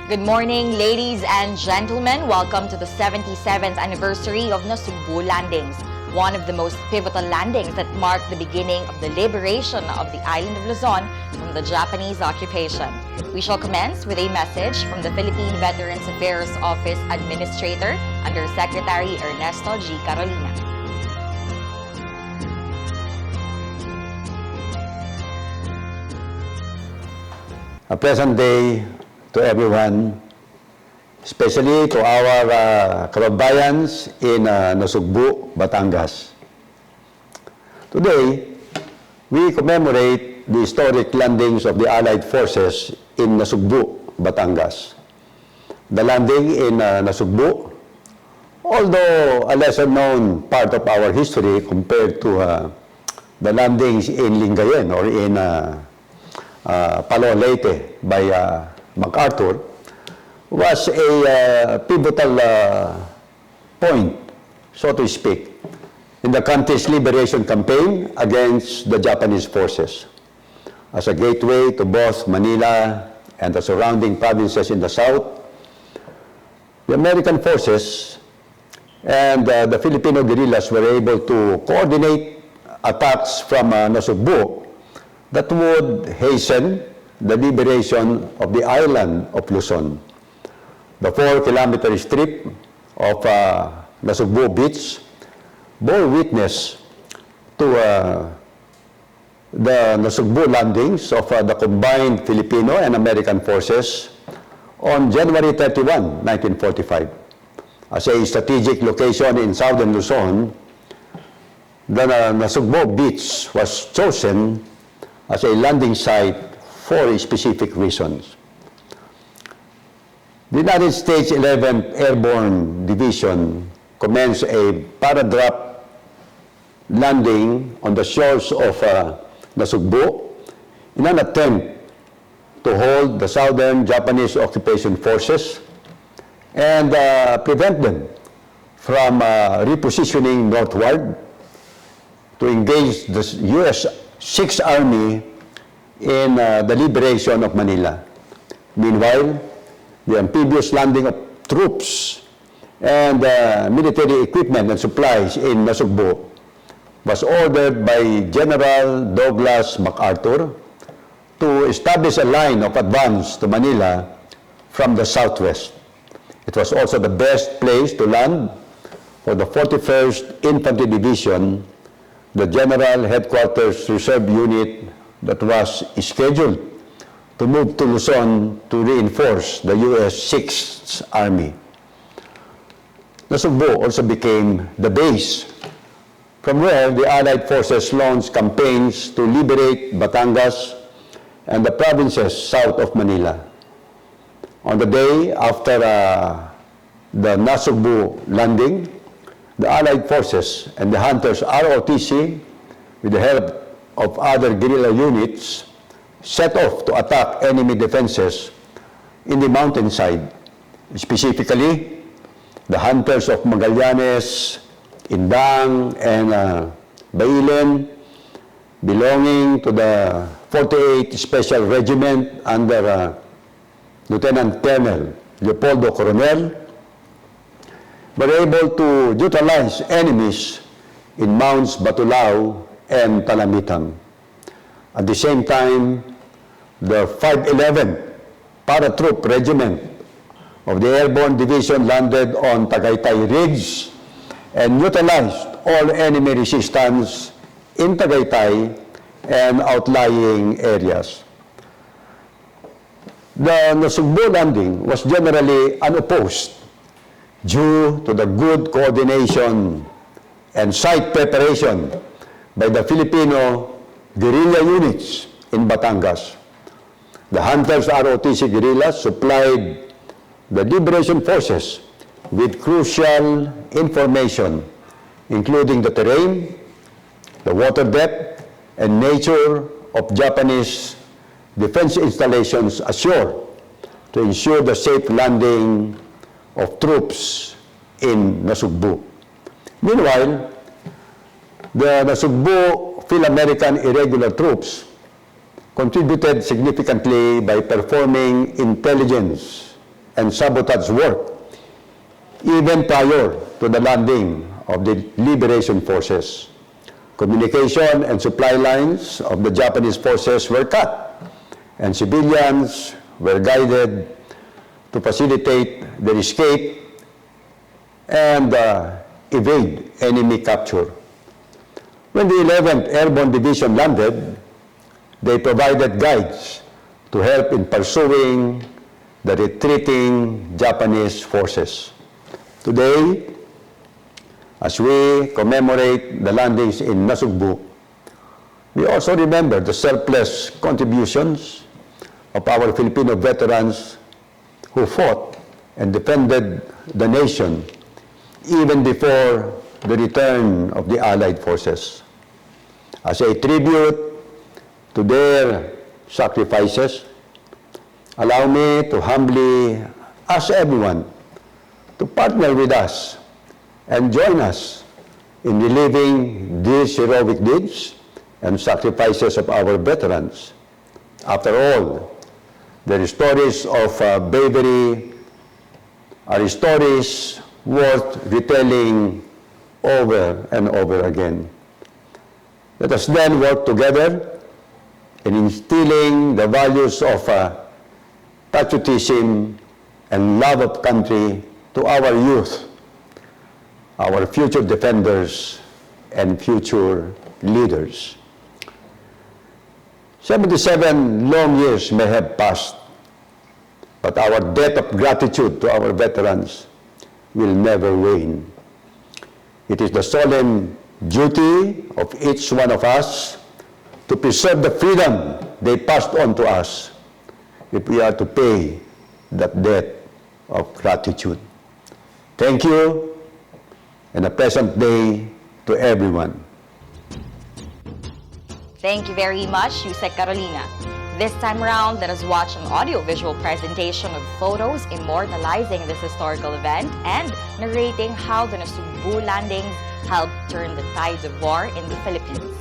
Good morning, ladies and gentlemen. Welcome to the 77th anniversary of Nasugbu landings, one of the most pivotal landings that marked the beginning of the liberation of the island of Luzon from the Japanese occupation. We shall commence with a message from the Philippine Veterans Affairs Office Administrator, Undersecretary Ernesto G. Carolina. A pleasant day to everyone, especially to our kababayans in Nasugbu, Batangas. Today, we commemorate the historic landings of the Allied forces in Nasugbu, Batangas. The landing in Nasugbu, although a lesser-known part of our history compared to the landings in Lingayen or in Palo Leyte by MacArthur, was a pivotal point, so to speak, in the country's liberation campaign against the Japanese forces. As a gateway to both Manila and the surrounding provinces in the south, the American forces and the Filipino guerrillas were able to coordinate attacks from Nasugbu that would hasten the liberation of the island of Luzon. The 4-kilometer strip of Nasugbu Beach bore witness to the Nasugbu landings of the combined Filipino and American forces on January 31, 1945. As a strategic location in southern Luzon, the Nasugbu Beach was chosen as a landing site for specific reasons. The United States 11th Airborne Division commenced a para-drop landing on the shores of Nasugbu in an attempt to hold the southern Japanese occupation forces and prevent them from repositioning northward to engage the U.S. 6th Army in the liberation of Manila. Meanwhile, the amphibious landing of troops and military equipment and supplies in Nasugbu was ordered by General Douglas MacArthur to establish a line of advance to Manila from the southwest. It was also the best place to land for the 41st Infantry Division, the General Headquarters Reserve Unit that was scheduled to move to Luzon to reinforce the U.S. 6th Army. Nasugbu also became the base from where the Allied forces launched campaigns to liberate Batangas and the provinces south of Manila. On the day after the Nasugbu landing, the Allied forces and the Hunters ROTC, with the help of other guerrilla units, set off to attack enemy defenses in the mountainside. Specifically, the Hunters of Magallanes, Indang, and Bailen, belonging to the 48th Special Regiment under Lieutenant Colonel Leopoldo Coronel, were able to neutralize enemies in Mounts Batulao and Talamitam. At the same time, the 511th Paratroop Regiment of the Airborne Division landed on Tagaytay Ridge and neutralized all enemy resistance in Tagaytay and outlying areas. The Nasugbu landing was generally unopposed due to the good coordination and site preparation by the Filipino guerrilla units in Batangas. The Hunters ROTC guerrillas supplied the liberation forces with crucial information, including the terrain, the water depth, and nature of Japanese defense installations ashore to ensure the safe landing of troops in Nasugbu. Meanwhile, the Nasugbu Phil-American irregular troops contributed significantly by performing intelligence and sabotage work even prior to the landing of the liberation forces. Communication and supply lines of the Japanese forces were cut, and civilians were guided to facilitate their escape and evade enemy capture. When the 11th Airborne Division landed, they provided guides to help in pursuing the retreating Japanese forces. Today, as we commemorate the landings in Nasugbu, we also remember the selfless contributions of our Filipino veterans who fought and defended the nation even before the return of the Allied forces. As a tribute to their sacrifices, allow me to humbly ask everyone to partner with us and join us in reliving these heroic deeds and sacrifices of our veterans. After all, their stories of bravery are stories worth retelling over and over again. Let us then work together in instilling the values of patriotism and love of country to our youth, our future defenders and future leaders. 77 long years may have passed, but our debt of gratitude to our veterans will never wane. It is the solemn duty of each one of us to preserve the freedom they passed on to us if we are to pay that debt of gratitude. Thank you, and a pleasant day to everyone. Thank you very much, Yusek Carolina. This time around, let us watch an audio-visual presentation of photos immortalizing this historical event and narrating how the Nasugbu landings helped turn the tides of war in the Philippines.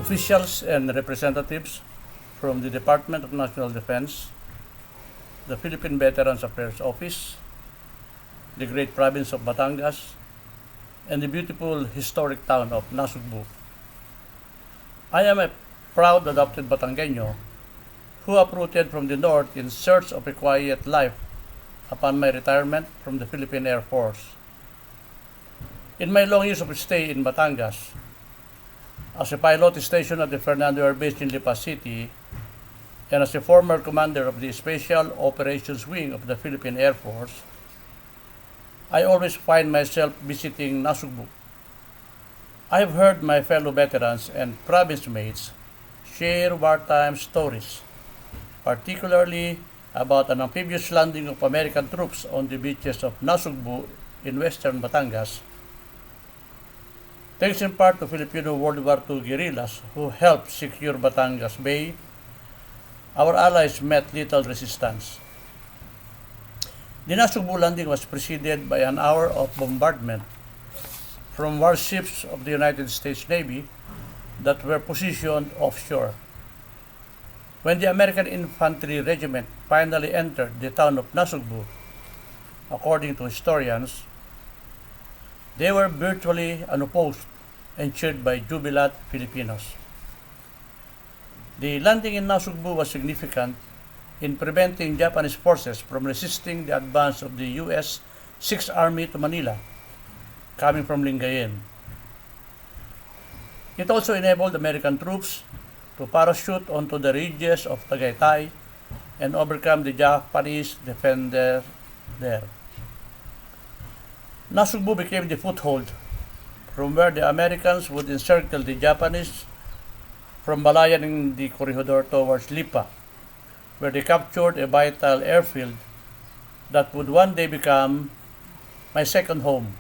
officials and representatives from the Department of National Defense, the Philippine Veterans Affairs Office, the great province of Batangas, and the beautiful historic town of Nasugbu. I am a proud adopted Batangueño who uprooted from the north in search of a quiet life upon my retirement from the Philippine Air Force. In my long years of stay in Batangas, as a pilot stationed at the Fernando Air Base in Lipa City, and as a former commander of the Special Operations Wing of the Philippine Air Force, I always find myself visiting Nasugbu. I have heard my fellow veterans and province mates share wartime stories, particularly about an amphibious landing of American troops on the beaches of Nasugbu in western Batangas. Thanks in part to Filipino World War II guerrillas who helped secure Batangas Bay, our allies met little resistance. The Nasugbu landing was preceded by an hour of bombardment from warships of the United States Navy that were positioned offshore. When the American Infantry Regiment finally entered the town of Nasugbu, according to historians, they were virtually unopposed and cheered by jubilant Filipinos. The landing in Nasugbu was significant in preventing Japanese forces from resisting the advance of the U.S. Sixth Army to Manila, coming from Lingayen. It also enabled American troops to parachute onto the ridges of Tagaytay and overcome the Japanese defender there. Nasugbu became the foothold from where the Americans would encircle the Japanese from Balayan in the corridor towards Lipa, where they captured a vital airfield that would one day become my second home,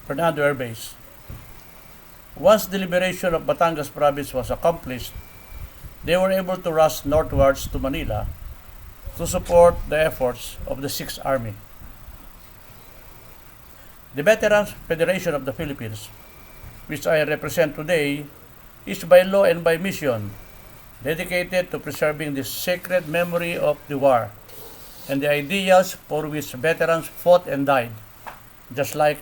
Fernando Air Base. Once the liberation of Batangas province was accomplished, they were able to rush northwards to Manila to support the efforts of the Sixth Army. The Veterans Federation of the Philippines, which I represent today, is by law and by mission dedicated to preserving the sacred memory of the war and the ideals for which veterans fought and died, just like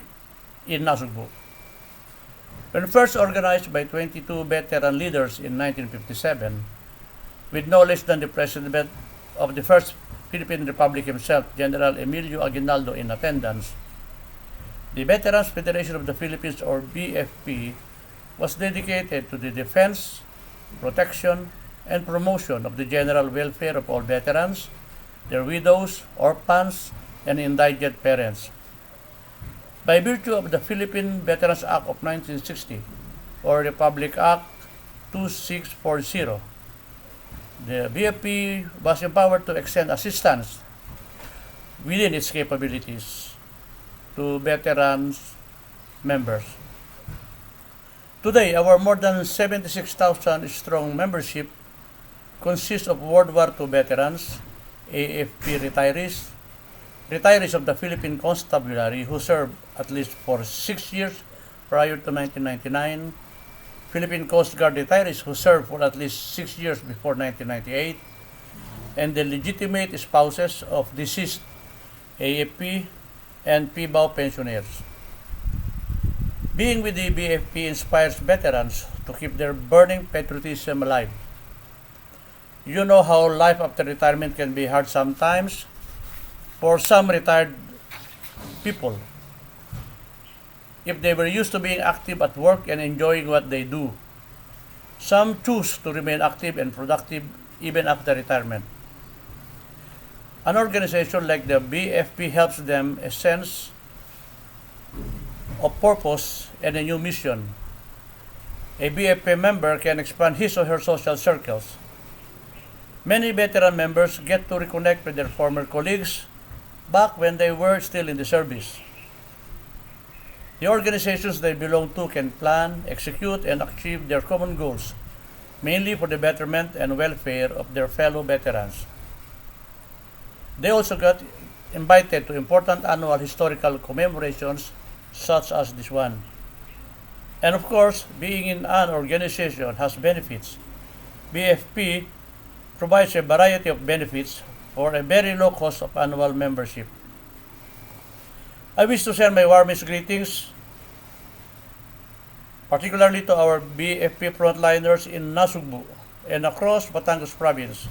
in Nasugbu. When first organized by 22 veteran leaders in 1957, with no less than the President of the First Philippine Republic himself, General Emilio Aguinaldo, in attendance, the Veterans Federation of the Philippines, or BFP, was dedicated to the defense, protection, and promotion of the general welfare of all veterans, their widows, orphans, and indigent parents. By virtue of the Philippine Veterans Act of 1960, or Republic Act 2640, the BFP was empowered to extend assistance within its capabilities to veterans members. Today, our more than 76,000 strong membership consists of World War II veterans, AFP retirees, retirees of the Philippine Constabulary who served at least for 6 years prior to 1999, Philippine Coast Guard retirees who served for at least 6 years before 1998, and the legitimate spouses of deceased AFP and PBAW pensioners. Being with the BFP inspires veterans to keep their burning patriotism alive. You know how life after retirement can be hard sometimes for some retired people. If they were used to being active at work and enjoying what they do, some choose to remain active and productive even after retirement. An organization like the BFP helps them a sense of purpose and a new mission. A BFP member can expand his or her social circles. Many veteran members get to reconnect with their former colleagues back when they were still in the service. The organizations they belong to can plan, execute, and achieve their common goals, mainly for the betterment and welfare of their fellow veterans. They also got invited to important annual historical commemorations such as this one. And of course, being in an organization has benefits. BFP provides a variety of benefits for a very low cost of annual membership. I wish to send my warmest greetings, particularly to our BFP frontliners in Nasugbu and across Batangas province.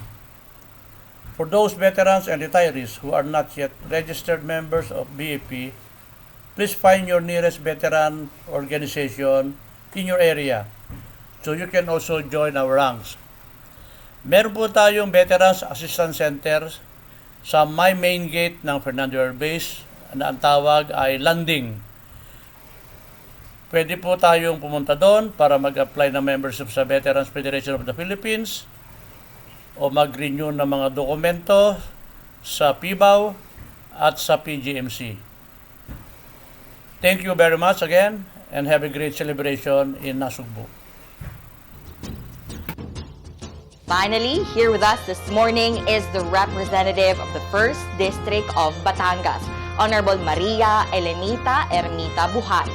For those veterans and retirees who are not yet registered members of BFP, please find your nearest veteran organization in your area so you can also join our ranks. Meron po tayong Veterans Assistance Center sa my main gate ng Fernando Air Base na ang tawag ay landing. Pwede po tayong pumunta doon para mag-apply ng membership sa Veterans Federation of the Philippines o mag-renew ng mga dokumento sa PIBAW at sa PGMC. Thank you very much again and have a great celebration in Nasugbu. Finally, here with us this morning is the representative of the 1st District of Batangas, Honorable Maria Elenita Ermita Buhay.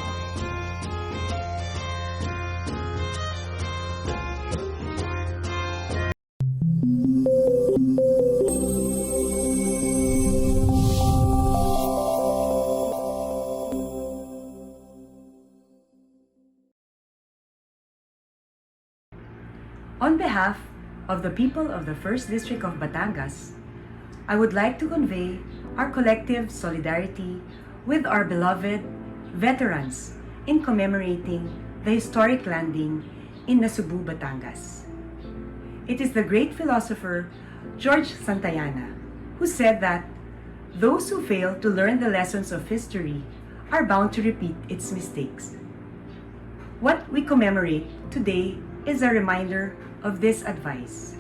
On behalf of the people of the 1st District of Batangas, I would like to convey our collective solidarity with our beloved veterans in commemorating the historic landing in Nasugbu, Batangas. It is the great philosopher George Santayana who said that those who fail to learn the lessons of history are bound to repeat its mistakes. What we commemorate today is a reminder of this advice.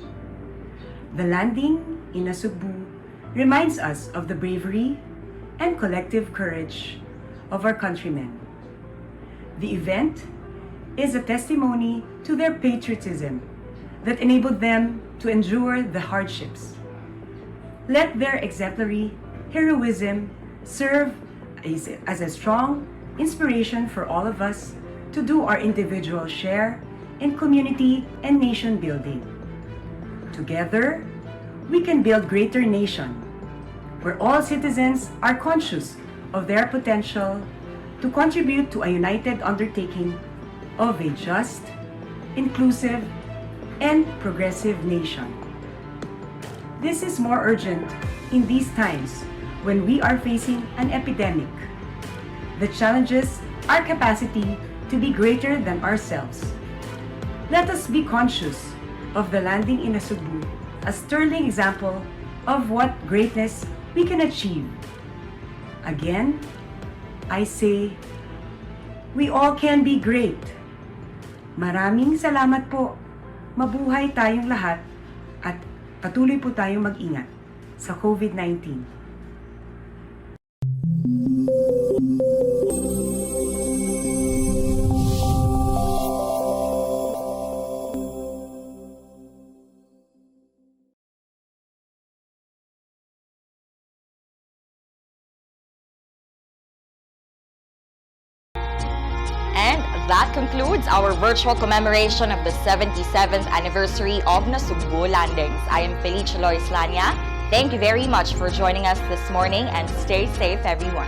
The landing in Nasugbu reminds us of the bravery and collective courage of our countrymen. The event is a testimony to their patriotism that enabled them to endure the hardships. Let their exemplary heroism serve as a strong inspiration for all of us to do our individual share in community and nation building. Together, we can build greater nation where all citizens are conscious of their potential to contribute to a united undertaking of a just, inclusive, and progressive nation. This is more urgent in these times when we are facing an epidemic that challenges our capacity to be greater than ourselves. Let us be conscious of the landing in Nasugbu, a sterling example of what greatness we can achieve. Again, I say, we all can be great. Maraming salamat po. Mabuhay tayong lahat at patuloy po tayong mag-ingat sa COVID-19. And that concludes our virtual commemoration of the 77th anniversary of Nasugbu Landings. I am Felicia Lois Lania. Thank you very much for joining us this morning and stay safe, everyone.